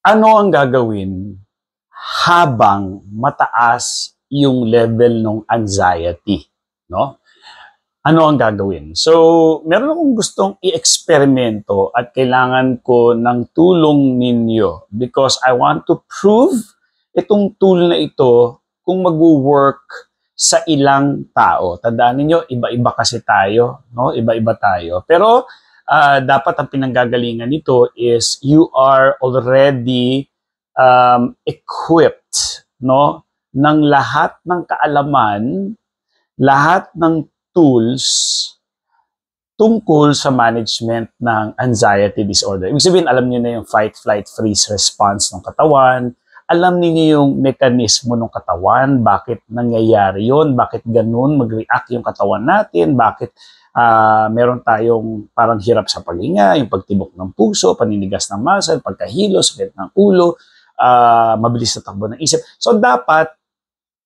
Ano ang gagawin habang mataas yung level ng anxiety, no? Ano ang gagawin? So, meron akong gustong i-eksperimento at kailangan ko ng tulong ninyo because I want to prove itong tool na ito kung mag-work sa ilang tao. Tandaan niyo, iba-iba kasi tayo, no? Iba-iba tayo. Pero dapat ang pinanggagalingan nito is you are already equipped, no, ng lahat ng kaalaman, lahat ng tools tungkol sa management ng anxiety disorder. Ibig sabihin, alam niyo na yung fight, flight, freeze response ng katawan, alam niyo yung mekanismo ng katawan, bakit nangyayari yun, bakit ganun mag-react yung katawan natin, bakit meron tayong parang hirap sa paghinga, yung pagtibok ng puso, paninigas ng muscle, pagkahilo, sakit ng ulo, mabilis na takbo ng isip. So dapat,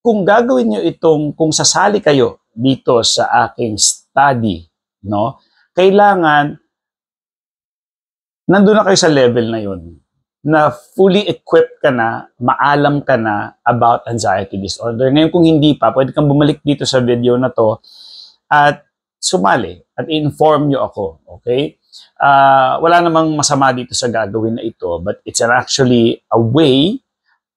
kung gagawin nyo itong, kung sasali kayo dito sa aking study, no, kailangan nandun na kayo sa level na yun, na fully equipped ka na, maalam ka na about anxiety disorder. Ngayon kung hindi pa, pwede kang bumalik dito sa video na to at sumali at inform nyo ako, okay? Wala namang masama dito sa gagawin na ito, but it's actually a way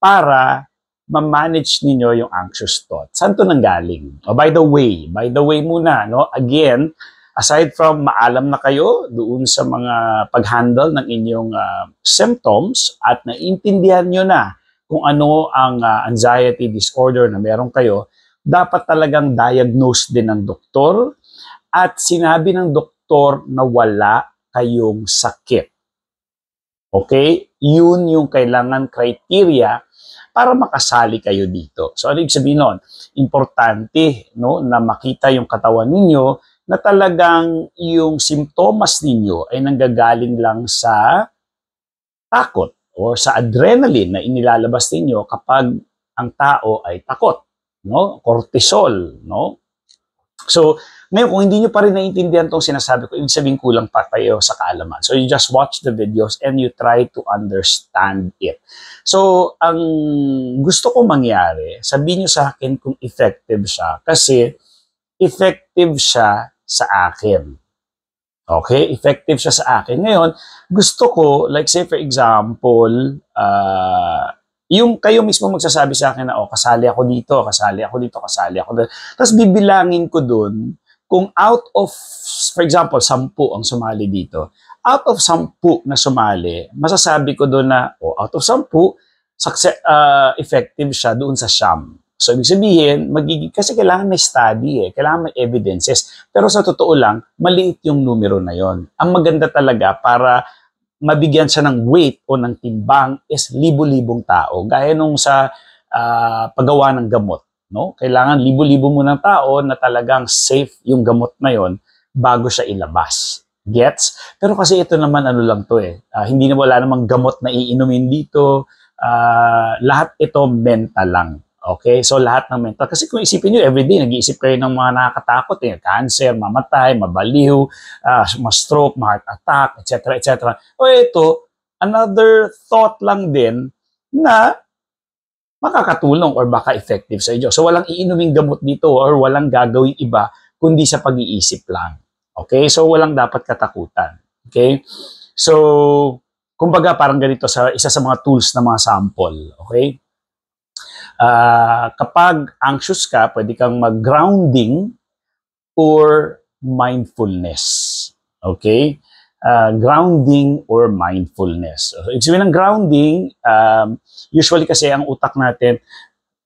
para ma-manage ninyo yung anxious thought. Saan to nanggaling? Oh, by the way muna, no? Again, aside from maalam na kayo doon sa mga pag-handle ng inyong symptoms at naiintindihan nyo na kung ano ang anxiety disorder na meron kayo, dapat talagang diagnose din ng doktor at sinabi ng doktor na wala kayong sakit. Okay? Yun yung kailangan criteria para makasali kayo dito. So, ano ibig sabihin nun? Importante, no, na makita yung katawan ninyo na talagang yung simptomas ninyo ay nanggagaling lang sa takot o sa adrenaline na inilalabas ninyo kapag ang tao ay takot, no? Cortisol, no? So, ngayon, kung hindi nyo pa rin naiintindihan itong sinasabi ko, ibig sabihin kulang pa kayo sa kaalaman. So, you just watch the videos and you try to understand it. So, ang gusto ko mangyari, sabihin nyo sa akin kung effective siya. Kasi, effective siya sa akin. Okay? Effective siya sa akin. Ngayon, gusto ko, like say for example, yung kayo mismo magsasabi sa akin na, oh, kasali ako dito, kasali ako dito, kasali ako dito. Tapos bibilangin ko dun, kung out of, for example, 10 ang sumali dito, out of 10 na sumali, masasabi ko doon na, oh, out of 10, effective siya doon sa siyam. So, ibig sabihin, kasi kailangan may study kailangan may evidences. Pero sa totoo lang, maliit yung numero na yon. Ang maganda talaga para mabigyan siya ng weight o ng timbang is libo-libong tao. Gaya nung sa paggawa ng gamot. No? Kailangan libo-libo mo ng tao na talagang safe yung gamot na yon bago siya ilabas. Gets? Pero kasi ito naman ano lang to hindi na wala namang gamot na iinumin dito. Lahat ito mental lang. Okay? So lahat ng mental. Kasi kung isipin nyo, everyday nag-iisip kayo ng mga nakakatakot. Cancer, mamatay, mabaliw, ma-stroke, ma-heart attack, etc. etc. O ito, another thought lang din na makakatulong or baka effective sa inyo. So walang iinuming gamot dito or walang gagawing iba kundi sa pag-iisip lang. Okay? So walang dapat katakutan. Okay? So, kumbaga parang ganito sa isa sa mga tools na mga sample. Okay? Kapag anxious ka, pwede kang mag-grounding or mindfulness. Okay? Grounding or mindfulness. So, ibig sabihin ng grounding, usually kasi ang utak natin,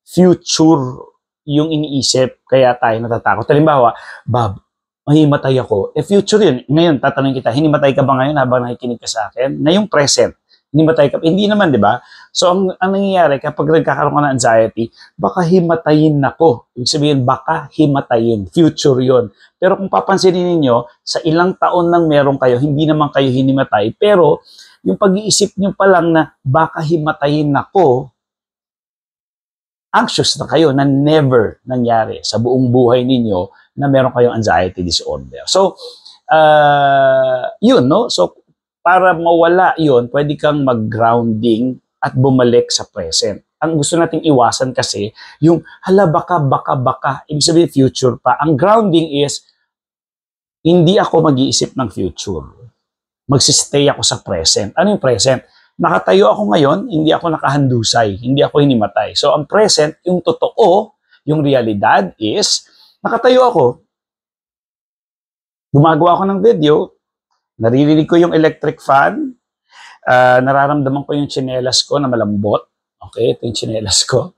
future yung iniisip, kaya tayo natatakot. Halimbawa, Bob, mahimatay ako. Future yun. Ngayon, tatanungin kita, hinimatay ka ba ngayon habang nakikinig ka sa akin? Ngayong present, hinimatay ka. Hindi naman, di ba? So, ang nangyayari, kapag nagkakaroon ka ng anxiety, baka himatayin ako. Ibig sabihin, baka himatayin. Future yun. Pero kung papansinin ninyo, sa ilang taon nang meron kayo, hindi naman kayo hinimatay. Pero, yung pag-iisip nyo pa lang na baka himatayin ako, anxious na kayo na never nangyari sa buong buhay ninyo na meron kayong anxiety disorder. So, yun, no? So, para mawala yun, pwede kang mag-grounding at bumalik sa present. Ang gusto nating iwasan kasi, yung hala baka, ibig sabihin future pa. Ang grounding is, hindi ako mag-iisip ng future. Magsistay ako sa present. Ano yung present? Nakatayo ako ngayon, hindi ako nakahandusay, hindi ako hinimatay. So ang present, yung totoo, yung realidad is, nakatayo ako, gumagawa ako ng video, naririnig ko yung electric fan, nararamdaman ko yung tsinelas ko na malambot. Okay, ito yung tsinelas ko.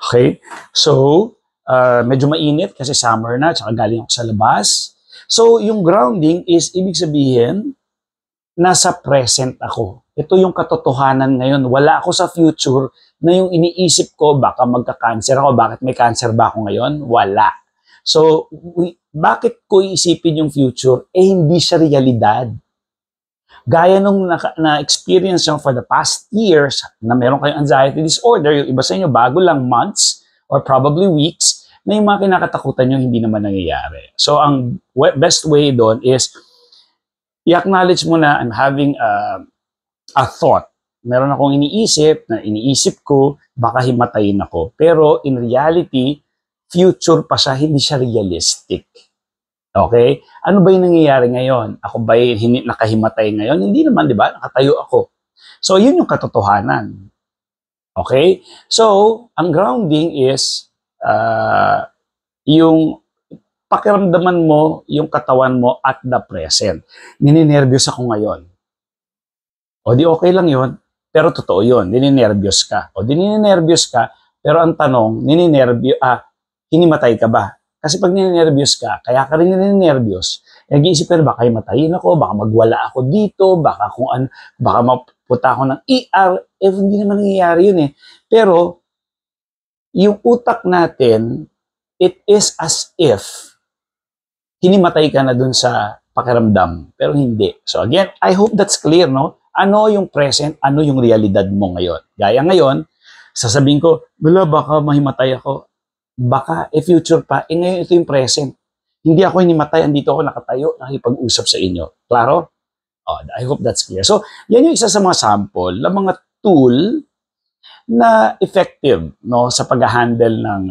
Okay, so, medyo mainit kasi summer na, tsaka galing ako sa labas. So, yung grounding is, ibig sabihin, nasa present ako. Ito yung katotohanan ngayon. Wala ako sa future na yung iniisip ko, baka magka-cancer ako, bakit may cancer ba ako ngayon? Wala. So, bakit ko iisipin yung future? Hindi siya realidad. Gaya nung na-experience nyo for the past years na meron kayong anxiety disorder, yung iba sa inyo bago lang months or probably weeks na yung mga kinakatakutan nyo hindi naman nangyayari. So, ang best way doon is i-acknowledge mo na I'm having a thought. Meron akong iniisip na iniisip ko, baka himatayin ako. Pero in reality, future pa siya, hindi siya realistic. Okay? Ano ba yung nangyayari ngayon? Ako ba yung nakahimatay ngayon? Hindi naman, di ba? Nakatayo ako. So, yun yung katotohanan. Okay? So, ang grounding is yung pakiramdaman mo yung katawan mo at the present. Nininervyos ako ngayon. O di okay lang yun, pero totoo yun. Nininervyos ka. O di nininervyos ka, pero ang tanong, hinimatay ka ba? Kasi pag nininervyos ka, kaya ka rin nininervyos, nag-iisip ka na baka himatayin ako, baka magwala ako dito, baka kung ano, baka mapunta ako ng ER, hindi naman nangyayari yun eh. Pero, yung utak natin, it is as if hinimatay ka na dun sa pakiramdam, pero hindi. So again, I hope that's clear, no? Ano yung present, ano yung realidad mo ngayon? Gaya ngayon, sasabihin ko, wala, baka mahimatay ako. Baka, future pa, ngayon ito yung present. Hindi ako hinimatay, andito ako nakatayo, nakipag-usap sa inyo. Klaro? Oh, I hope that's clear. So, yan yung isa sa mga sample, ng mga tool na effective, no, sa pag-handle ng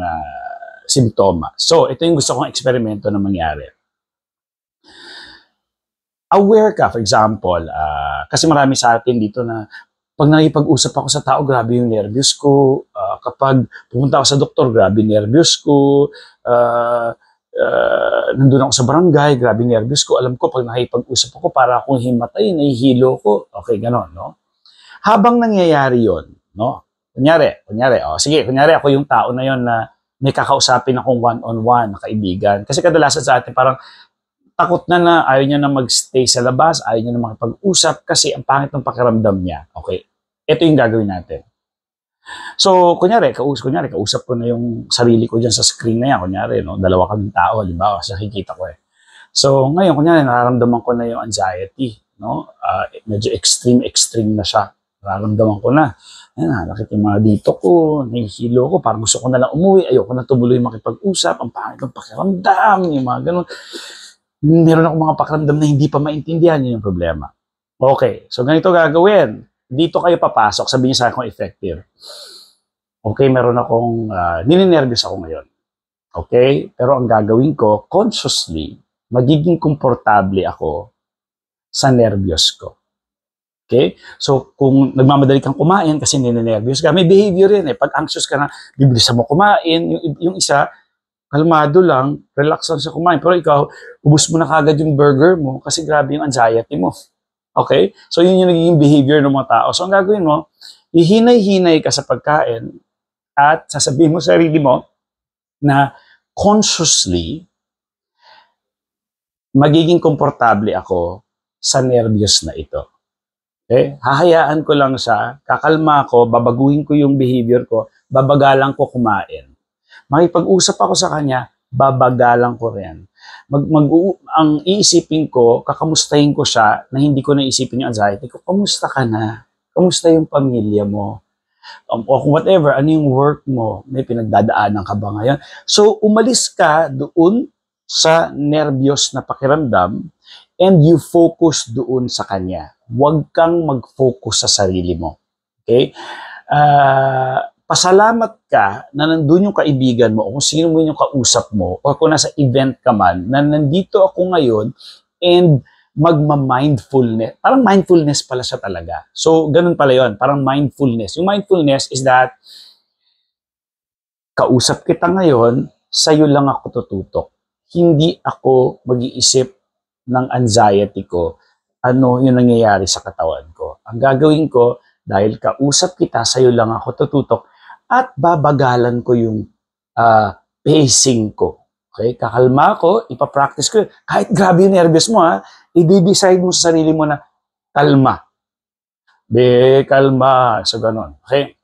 simptoma. So, ito yung gusto kong eksperimento na mangyari. Aware ka, for example, kasi marami sa atin dito na pag nakipag-usap ako sa tao, grabe yung nervyos ko. Kapag pumunta ako sa doktor, grabe yung nervyos ko. Nandun ako sa barangay, grabe yung nervyos ko. Alam ko, pag nakipag-usap ako, para akong himatay, nahihilo ko. Okay, gano'n, no? Habang nangyayari yon, no? Kunyari, kunyari ako yung tao na yon na may kakausapin akong one-on-one na kaibigan. Kasi kadalasan sa atin, parang takot na ayaw niya na magstay sa labas, ayaw niya na makipag-usap kasi ang pangit ng pakiramdam niya. Okay, ito yung gagawin natin. So, kunyari, kausap ko na yung sarili ko dyan sa screen na yan. Kunyari, no? Dalawa kaming tao, halimbawa, kasi nakikita ko eh. So, ngayon, kunyari, nararamdaman ko na yung anxiety. No? Medyo extreme na siya. Nararamdaman ko na. Ayan, nakita yung mga dito ko, nahihilo ko, parang gusto ko na lang umuwi, ayoko na tumuloy makipag-usap, ang pangit ng pakiramdam, yung mga ganun. Meron akong mga pakiramdam na hindi pa maintindihan, yun yung problema. Okay, so ganito gagawin. Dito kayo papasok, sabihin niyo sa akin kung effective. Okay, meron akong, nininervyos ako ngayon. Okay, pero ang gagawin ko, consciously, magiging komportable ako sa nervyos ko. Okay, so kung nagmamadali kang kumain kasi nininervyos ka, may behavior yan eh. Pag anxious ka na, bibilisan mo kumain, yung isa, kalmado lang, relax lang sa kumain. Pero ikaw, ubus mo na kagad yung burger mo kasi grabe yung anxiety mo. Okay? So, yun yung nagiging behavior ng mga tao. So, ang gagawin mo, hihinay-hinay ka sa pagkain at sasabihin mo sa sarili mo na consciously magiging komportable ako sa nervyos na ito. Okay? Hahayaan ko lang siya, kakalma ko, babaguhin ko yung behavior ko, babagalan ko kumain. Makipag-usap ako sa kanya, babagalan ko rin. Ang iisipin ko, kakamustahin ko siya na hindi ko naisipin yung anxiety ko. Kamusta ka na? Kamusta yung pamilya mo? O whatever, ano yung work mo? May pinagdadaanan ka ba ngayon? So, umalis ka doon sa nervyos na pakiramdam and you focus doon sa kanya. Huwag kang mag-focus sa sarili mo. Okay? Pasalamat ka na nandun yung kaibigan mo o kung sino mo yung kausap mo o kung nasa event ka man na nandito ako ngayon and magma-mindfulness. Parang mindfulness pala siya talaga. So, ganun pala yun. Parang mindfulness. Yung mindfulness is that kausap kita ngayon, sa'yo lang ako tututok. Hindi ako mag-iisip ng anxiety ko, ano yung nangyayari sa katawan ko. Ang gagawin ko, dahil kausap kita, sa'yo lang ako tututok, at babagalan ko yung pacing ko. Okay? Kakalma ko, ipapractice ko. Kahit grabe yung nervous mo, i-decide mo sa sarili mo na kalma. Kalma. So, ganun. Okay?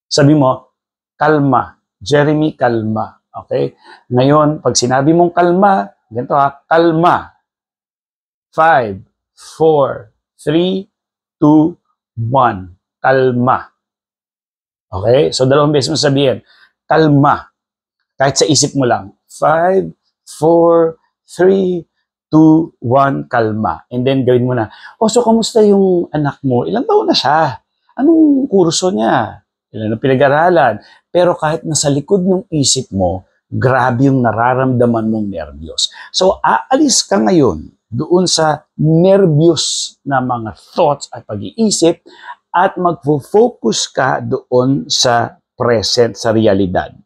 Sabi mo, kalma. Jeremy, kalma. Okay? Ngayon, pag sinabi mong kalma, ganito kalma. 5, 4, 3, 2, 1. Kalma. Okay? So, 2 beses mo sabihin, kalma. Kahit sa isip mo lang. 5, 4, 3, 2, 1, kalma. And then, gawin mo na, so, kamusta yung anak mo? Ilang taon na siya? Anong kurso niya? Ilan ang pinag-aralan? Pero kahit nasa likod ng isip mo, grabe yung nararamdaman mong nervyos. So, aalis ka ngayon doon sa nervyos na mga thoughts at pag-iisip at magfo-focus ka doon sa present, sa realidad.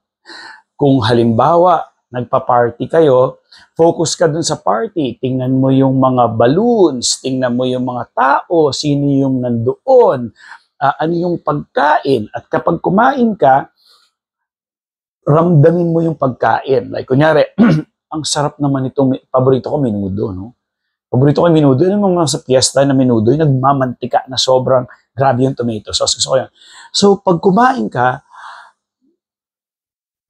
Kung halimbawa, nagpa-party kayo, focus ka doon sa party. Tingnan mo yung mga balloons, tingnan mo yung mga tao, sino yung nandoon, ano yung pagkain. At kapag kumain ka, ramdamin mo yung pagkain. Like, kunyari, ang sarap naman itong, paborito ko, menudo, no? Paborito ko yung menudo. Yung mga sa fiesta na menudo, yung nagmamantika na sobrang grabe yung tomato sauce. Gusto ko yan. So, pag kumain ka,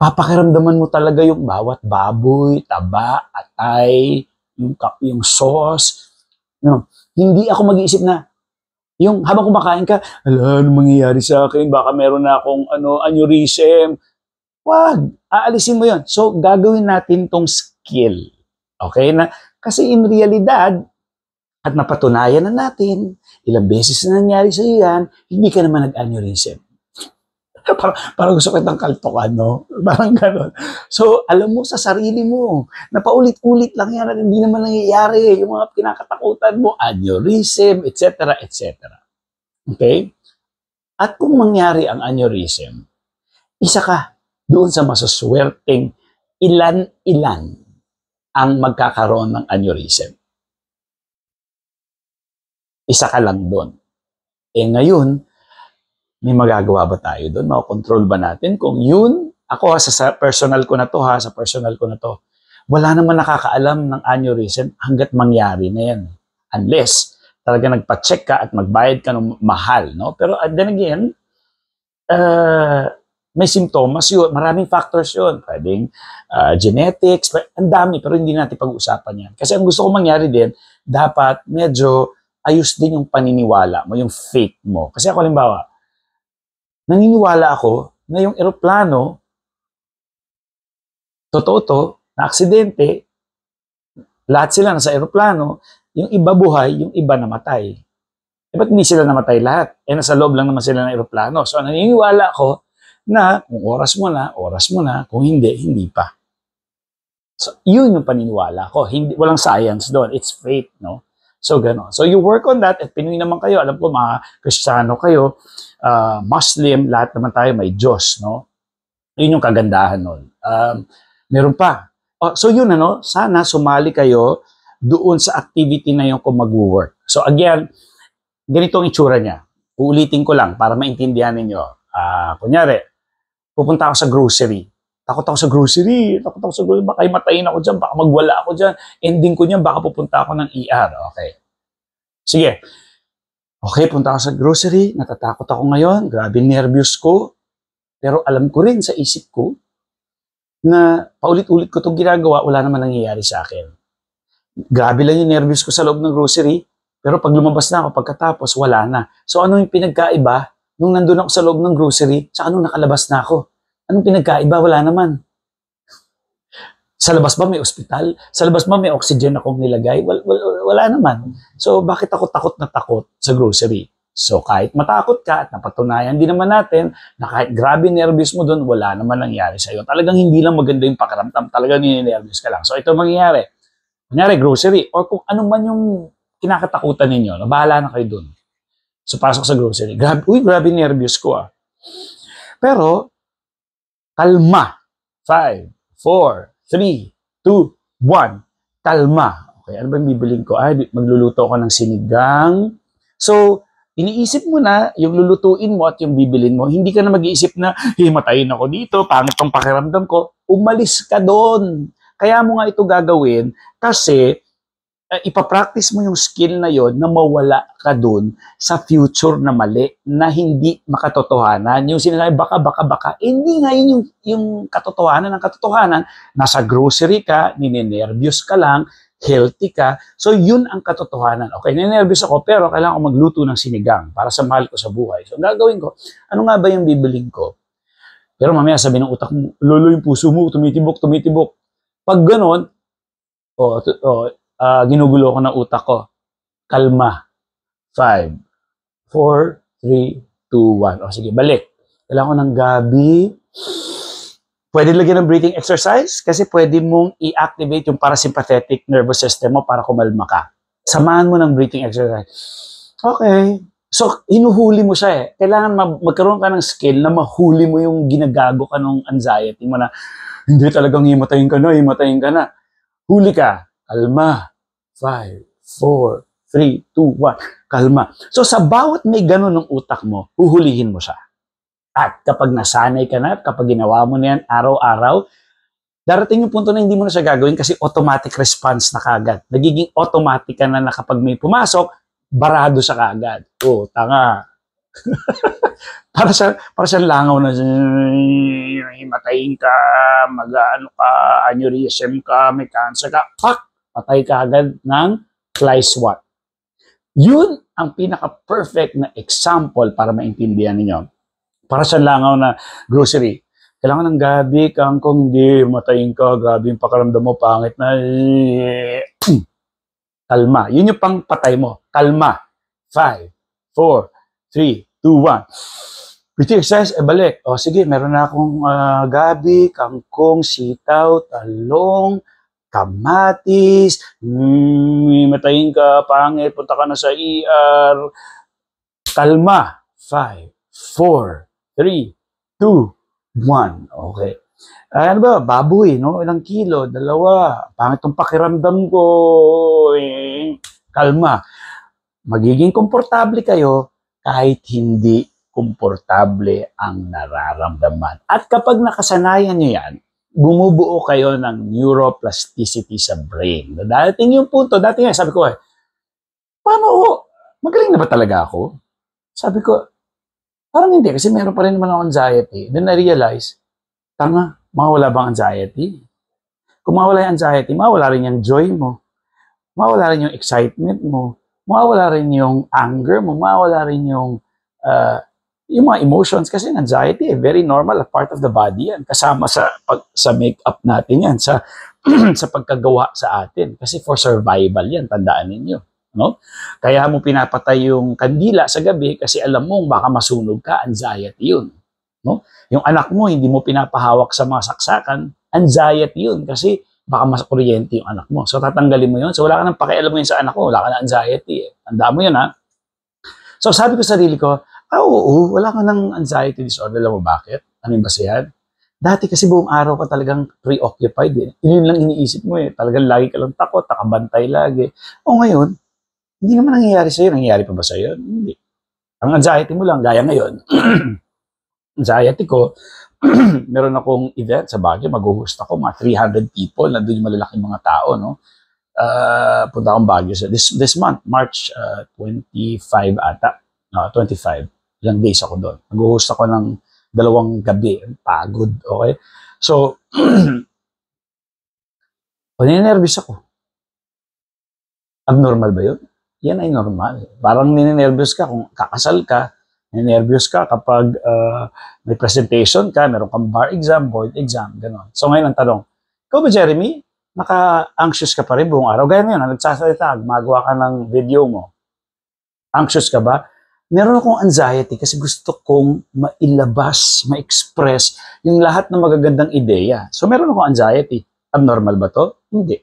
papakiramdaman mo talaga yung bawat baboy, taba, atay, yung sauce. No? Hindi ako mag-iisip na, yung habang kumakain ka, ano mangyayari sa akin? Baka meron na akong aneurysm. Wag, aalisin mo yon. So, gagawin natin tong skill. Okay? Kasi in realidad, at napatunayan na natin, ilang beses na nangyari sa iyo yan, hindi ka naman nag-aneurysm. Parang gusto kitang kaltokan, no? Parang gano'n. So, alam mo sa sarili mo, na paulit-ulit lang yan at hindi naman nangyayari. Yung mga kinakatakutan mo, aneurysm, etc., etc. Okay? At kung mangyari ang aneurysm, isa ka doon sa masuswerteng ilan-ilan ang magkakaroon ng aneurysm. Isa ka lang doon. Ngayon, may magagawa ba tayo doon? Makontrol ba natin? Kung yun, ako sa personal ko na to, wala naman nakakaalam ng aneurysm hanggat mangyari na yan. Unless, talaga nagpa-check ka at magbayad ka ng mahal. No? Pero then again, may simptomas yun. Maraming factors yun. Pwedeng genetics, ang dami, pero hindi natin pag-uusapan yan. Kasi ang gusto ko mangyari din, dapat medyo ayos din yung paniniwala mo, yung faith mo. Kasi ako, halimbawa, naniniwala ako na yung eroplano, totoo to, na aksidente, lahat sila nasa eroplano, yung iba buhay, yung iba namatay. Ba't hindi sila namatay lahat? Nasa loob lang naman sila ng eroplano. So, naniniwala ako na kung oras mo na, kung hindi, hindi pa. So, yun yung paniniwala ko. Walang science doon. It's faith, no? So, gano'n. So, you work on that at Pinoy naman kayo. Alam ko, mga Kristiyano kayo, Muslim, lahat naman tayo may Diyos, no? Yun yung kagandahan nun. Meron pa. So, yun, sana sumali kayo doon sa activity na yun kung mag-work. So, again, ganito ang itsura niya. Uulitin ko lang para maintindihan ninyo. Kunyari, pupunta ako sa grocery. Takot ako sa grocery. Baka matayin ako dyan. Baka magwala ako dyan. Ending ko niyan, baka pupunta ako ng ER. Okay. Sige. Okay, punta ako sa grocery. Natatakot ako ngayon. Grabe nervous ko. Pero alam ko rin sa isip ko na paulit-ulit ko itong ginagawa, wala naman nangyayari sa akin. Grabe lang yung nervous ko sa loob ng grocery. Pero pag lumabas na ako, pagkatapos, wala na. So ano yung pinagkaiba nung nandun ako sa loob ng grocery, saka nung nakalabas na ako? Anong pinagkaiba? Wala naman. Sa labas ba may ospital? Sa labas ba may oxygen akong nilagay? Wala naman. So bakit ako takot na takot sa grocery? So kahit matakot ka at napatunayan din naman natin na kahit grabe nervous mo doon, wala naman nangyari sa'yo. Talagang hindi lang maganda yung pakiramdam, talagang nininervous ka lang. So ito mangyayari. Kunyari, grocery, or kung ano man yung kinakatakutan ninyo, na bahala na kayo doon. So pasok sa grocery, grabe nervous ko ah. Pero, kalma. 5, 4, 3, 2, 1. Kalma. Okay, ano ba yung bibiling ko? Ay, magluluto ako ng sinigang. So, iniisip mo na yung lulutuin mo at yung bibilin mo. Hindi ka na mag-iisip na, himatayin ako dito, pangit ang pakiramdam ko. Umalis ka doon. Kaya mo nga ito gagawin kasi ipapractice mo yung skill na yon na mawala ka doon sa future na mali, na hindi makatotohanan. Yung sinasabi, baka. Hindi nga yun yung katotohanan. Ang katotohanan, nasa grocery ka, ninenervyos ka lang, healthy ka. So, yun ang katotohanan. Okay, ninenervyos ako, pero kailangan ko magluto ng sinigang para sa mahal ko sa buhay. So, gagawin ko, ano nga ba yung bibiling ko? Pero mamaya sabi ng utak mo, lolo yung puso mo, tumitibok. Pag ganon, ginugulo ko ng utak ko. Kalma. 5, 4, 3, 2, 1. O sige, balik. Kailangan ko ng gabi. Pwede lagyan ng breathing exercise kasi pwede mong i-activate yung parasympathetic nervous system mo para kumalma ka. Samahan mo ng breathing exercise. Okay. So, hinuhuli mo siya eh. Kailangan magkaroon ka ng skill na mahuli mo yung ginagago ka ng anxiety mo na hindi talagang himatayin ka na. Huli ka. Kalma. 5, 4, 3, 2, 1. Kalma. So, sa bawat may ganun ng utak mo, huhulihin mo siya. At kapag nasanay ka na, kapag ginawa mo na yan araw-araw, darating yung punto na hindi mo na siya gagawin kasi automatic response na kagad. Nagiging automatic ka na kapag may pumasok, barado siya kagad. Oh, tanga. para siyang langaw na himatayin ka, mag-ano ka, aneurysm ka, may cancer ka, patay ka agad ng fly swat. Yun ang pinaka-perfect na example para maintindihan ninyo. Para siyang langaw na grocery. Kailangan ng gabi, kangkong, hindi, matayin ka, grabe yung pakaramdam mo, pangit na. Kalma. Yun yung pang patay mo. Kalma. 5, 4, 3, 2, 1. Breathing exercise, balik. O sige, meron na akong gabi, kangkong, sitaw, talong, kamatis, matayin ka, pangit, punta ka na sa ER. Kalma. 5, 4, 3, 2, 1. Okay. Ano ba? Baboy, no? Ilang kilo? 2. Pangit ang pakiramdam ko. Kalma. Magiging komportable kayo kahit hindi komportable ang nararamdaman. At kapag nakasanayan nyo yan, bumubuo kayo ng neuroplasticity sa brain. Dating yung punto, dati nga sabi ko, paano ako? Magaling na ba talaga ako? Sabi ko, parang hindi, kasi meron pa rin naman ako anxiety. Then na-realize, tanga, mawala bang anxiety? Kung mawala yung anxiety, mawala rin yung joy mo. Mawala rin yung excitement mo. Mawala rin yung anger mo. Mawala rin yung mga emotions. Kasi anxiety, very normal, a part of the body yan. Kasama sa make-up natin yan, sa pagkagawa sa atin. Kasi for survival yan, tandaan ninyo. No? Kaya mo pinapatay yung kandila sa gabi kasi alam mo baka masunog ka, anxiety yun. No? Yung anak mo hindi mo pinapahawak sa mga saksakan, anxiety yun kasi baka makuryente yung anak mo. So tatanggalin mo yun. So wala ka nang pakialam mo yun sa anak mo, wala ka nang anxiety. Tandaan mo yun ha. So sabi ko sa sarili ko, oo, wala ka nang anxiety disorder. Alam mo bakit? Ano yung basihan? Dati kasi buong araw ka talagang preoccupied eh. Yun lang iniisip mo eh. Talagang lagi ka lang takot, nakabantay lagi. O ngayon, hindi naman nangyayari sa'yo. Nangyayari pa ba sa'yo? Hindi. Ang anxiety mo lang, gaya ngayon. Anxiety ko, meron akong event sa Baguio, mag-host ako, mga 300 people, nandun yung malalaking mga tao, no? Punta akong Baguio this month, March 25 ata. 25. Ilang days ako doon. Mag-host ako ng 2 gabi. Pagod, okay? So, ninenervous ako. Abnormal ba yun? Yan ay normal. Parang ninenervyos ka kung kakasal ka, ninenervyos ka kapag may presentation ka, meron kang bar exam, board exam, gano'n. So ngayon ang tanong, ikaw ba Jeremy, naka-anxious ka pa rin buong araw? Gaya ngayon, nagsasalita, gumagawa ka ng video mo. Anxious ka ba? meron akong anxiety kasi gusto kong mailabas, ma-express yung lahat ng magagandang ideya. So meron akong anxiety. Abnormal ba to? Hindi.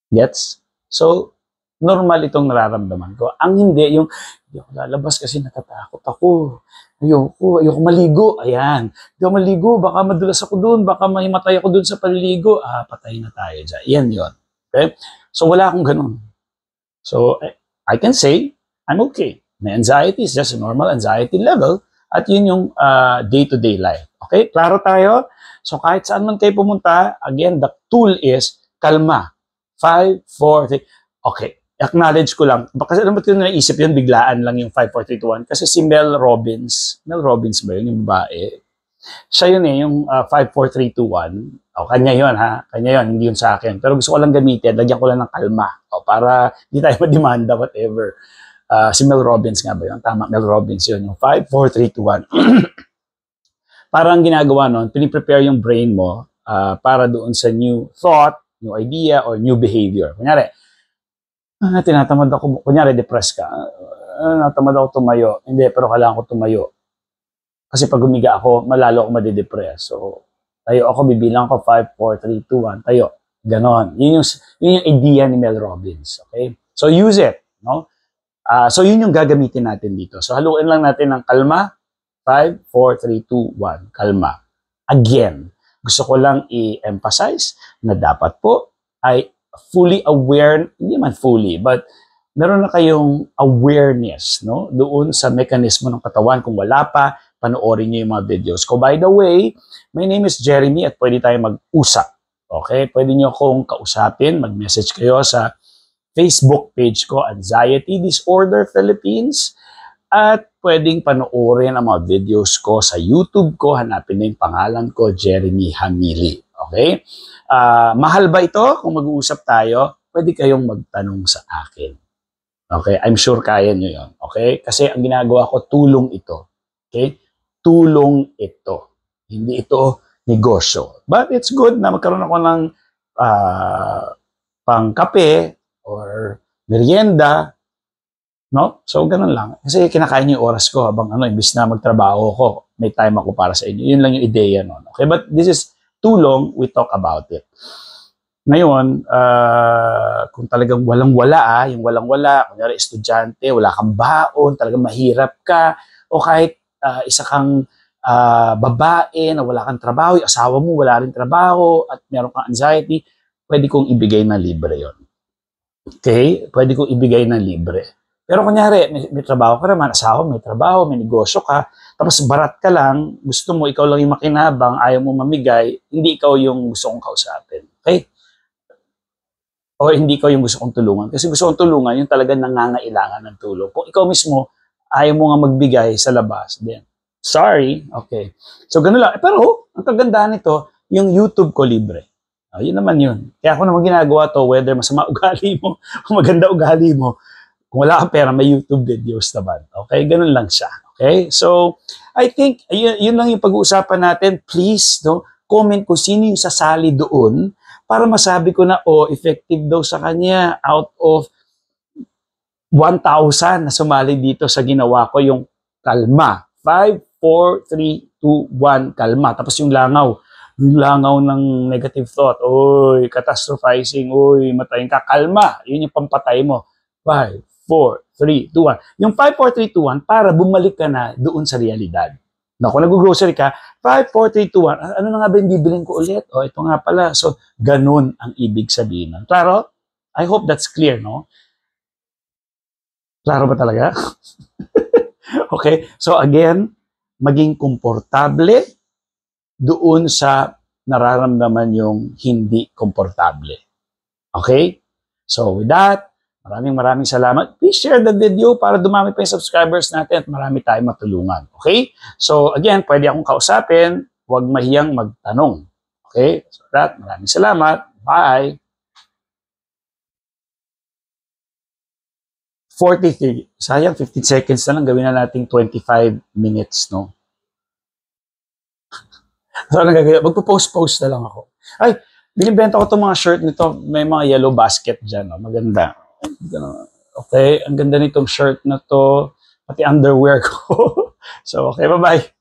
Gets? So, normal itong nararamdaman ko. Ang hindi, yung hindi ako lalabas kasi natatakot ako. Ayoko maligo. Ayan. Hindi ako maligo. Baka madulas ako doon. Baka mahimatay ako doon sa paliligo. Patay na tayo dyan. Yan yun. Okay? So, wala akong ganun. So, I can say, I'm okay. My anxiety is just a normal anxiety level at yun yung day-to-day life. Okay? Klaro tayo? So, kahit saan man kayo pumunta, again, the tool is kalma. 5, 4, 3. Okay. Acknowledge ko lang. Kasi alam mo ito naisip yun, biglaan lang yung 5, 4, 3, 2, 1. Kasi si Mel Robbins ba yun, yung babae? Siya yun yung 5, 4, 3, 2, 1. Kanya yun ha. Kanya yun, hindi yun sa akin. Pero gusto ko lang gamitin, lagyan ko lang ng kalma. Para hindi tayo mademanda, whatever. Si Mel Robbins nga ba yun? Tama, Mel Robbins yun. Yung 5, 4, 3, 2, 1. Parang ginagawa nun, piniprepare yung brain mo para doon sa new thought, new idea, or new behavior. Kunyari, tinatamad ako, kunyari depressed ka, natamad ako tumayo. Hindi, pero kailangan ko tumayo. Kasi pag humiga ako, malalo ako madidepress. So, tayo ako, bibilang ko 5, 4, 3, 2, 1, tayo. Ganon. Yun yung idea ni Mel Robbins. Okay? So, use it. No? So, yun yung gagamitin natin dito. So, haluin lang natin ng kalma. 5, 4, 3, 2, 1. Kalma. Again, gusto ko lang i-emphasize na dapat po ay fully aware, hindi man fully, but meron na kayong awareness, no? Doon sa mekanismo ng katawan. Kung wala pa, panoorin niyo yung mga videos ko. By the way, my name is Jeremy at pwede tayong mag-usap. Okay? Pwede niyo akong kausapin, mag-message kayo sa Facebook page ko, Anxiety Disorder Philippines. At pwedeng panoorin ang mga videos ko sa YouTube ko. Hanapin na yung pangalan ko, Jeremy Hamili. Okay? Mahal ba ito? Kung mag-uusap tayo, pwede kayong magtanong sa akin. Okay? I'm sure kaya nyo yun. Okay? Kasi ang ginagawa ko, tulong ito. Okay? Tulong ito. Hindi ito negosyo. But it's good na magkaroon ako ng pang-kape or merienda. No? So, ganun lang. Kasi kinakain yung oras ko habang imbis na magtrabaho ko, may time ako para sa inyo. Yun lang yung ideya nun. Okay? But this is tulong, we talk about it. Ngayon, kung talagang walang-wala, yung walang-wala, kunyari estudyante, wala kang baon, talagang mahirap ka, o kahit isa kang babae na wala kang trabaho, yung asawa mo wala rin trabaho, at meron kang anxiety, pwede kong ibigay na libre yon. Okay? Pwede kong ibigay na libre. Pero kunyari, may trabaho ka naman, asawa, may trabaho, may negosyo ka, tapos barat ka lang, gusto mo, ikaw lang yung makinabang, ayaw mo mamigay, hindi ikaw yung gusto kong kausapin. Okay? O hindi ikaw yung gusto kong tulungan. Kasi gusto kong tulungan, yung talaga nangangailangan ng tulong. Kung ikaw mismo, ayaw mo nga magbigay sa labas, then, sorry, okay. So, ganun lang. Pero, ang kagandahan nito, yung YouTube ko libre. Yun naman yun. Kaya ako naman ginagawa to, whether masama ugali mo, o maganda ugali mo, kung wala kang pera, may YouTube videos naman. Okay? Ganun lang siya. Okay? So, I think, yun lang yung pag-uusapan natin. Please, no, comment kung sino yung sasali doon para masabi ko na, effective daw sa kanya out of 1,000 na sumali dito sa ginawa ko yung kalma. 5, 4, 3, 2, 1, kalma. Tapos yung langaw. Yung langaw ng negative thought. Oy, catastrophizing. Oy, matayin ka. Kalma. Yun yung pampatay mo. 5, 4, 3, 2, 1. Yung 5, 4, 3, 2, 1, para bumalik ka na doon sa realidad. No, kung nag-grocery ka, 5, 4, 3, 2, 1, ano na nga ba yung bibilin ko ulit? Ito nga pala. So, ganun ang ibig sabihin. Klaro? I hope that's clear, no? Klaro ba talaga? Okay? So, again, maging komportable doon sa nararamdaman yung hindi komportable. Okay? So, with that, maraming salamat. Please share the video para dumami pa yung subscribers natin at marami tayong matulungan. Okay? So, again, pwede akong kausapin. Huwag mahiyang magtanong. Okay? So, that, maraming salamat. Bye! 43. Sayang, 15 seconds na lang. Gawin na natin 25 minutes, no? So, ano gagawin? Magpo-post na lang ako. Ay, binibenta ko itong mga shirt nito. May mga yellow basket dyan, no? Maganda. Okay? Ang ganda nitong shirt na to, pati underwear ko. So, okay, bye-bye.